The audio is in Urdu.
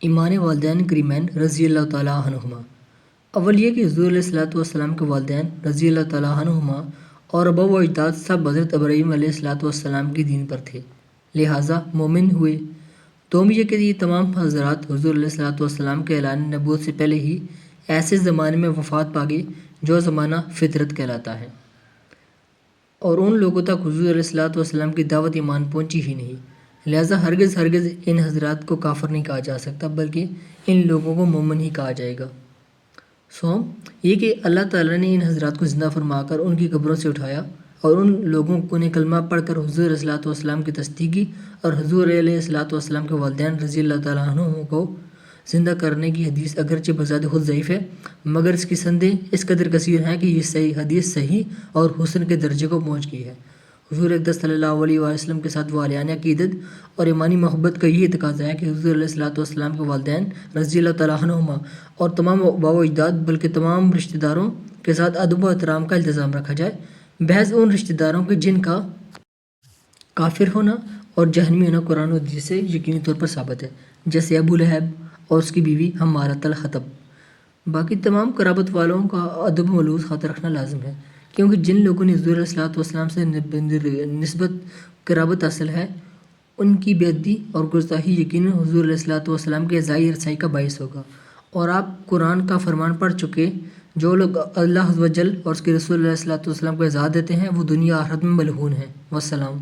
ایمان والدین کریمین رضی اللہ تعالیٰ عنہما۔ اول یہ کہ حضور علیہ السلام کے والدین رضی اللہ تعالیٰ عنہما اور آبا و اجداد سب حضرت ابراہیم علیہ السلام کی دین پر تھے، لہٰذا مومن ہوئے۔ دوم یہ کہ یہ تمام حضرات حضور علیہ السلام کے اعلان نبوت سے پہلے ہی ایسے زمانے میں وفات پا گئے جو زمانہ فطرت کہلاتا ہے، اور ان لوگوں تک حضور علیہ السلام کی دعوت ایمان پہنچی ہی نہیں، لہٰذا ہرگز ان حضرات کو کافر نہیں کہا جا سکتا بلکہ ان لوگوں کو مومن ہی کہا جائے گا۔ یہ کہ اللہ تعالیٰ نے ان حضرات کو زندہ فرما کر ان کی قبروں سے اٹھایا اور ان لوگوں کو نے کلمہ پڑھ کر حضور علیہ السلام کی تصدیق کی، اور حضور علیہ السلام کے والدین رضی اللہ تعالیٰ عنہ کو زندہ کرنے کی حدیث اگرچہ بذات خود ضعیف ہے، مگر اس کی سندیں اس قدر کثیر ہیں کہ یہ حدیث صحیح اور حسن کے درجے کو پہنچ گئی ہے۔ حضور اقدس صلی اللہ علیہ وسلم کے ساتھ والیانہ عقیدت اور ایمانی محبت کا یہ تقاضا ہے کہ حضور علیہ السلام کے والدین رضی اللہ تعالیٰ عنہما اور تمام آبا و اجداد بلکہ تمام رشتہ داروں کے ساتھ ادب و احترام کا التزام رکھا جائے، بحیث ان رشتہ داروں کے جن کا کافر ہونا اور جہنمی ہونا قرآن و حدیث سے یقینی طور پر ثابت ہے، جیسے ابو لہب اور اس کی بیوی حمالۃ الحطب۔ باقی تمام قرابت والوں کا ادب و ملوث خاطر رکھنا لازم ہے، کیونکہ جن لوگوں نے حضور علیہ السلام سے نسبت قرابت حاصل ہے ان کی بے ادبی اور گستاخی یقیناً حضور علیہ السلام کے اعزائی رسائی کا باعث ہوگا، اور آپ قرآن کا فرمان پڑھ چکے جو لوگ اللہ عز و جل اور اس کے رسول علیہ السلام کو اعزاز دیتے ہیں وہ دنیا آخرت میں ملعون ہیں۔ والسلام۔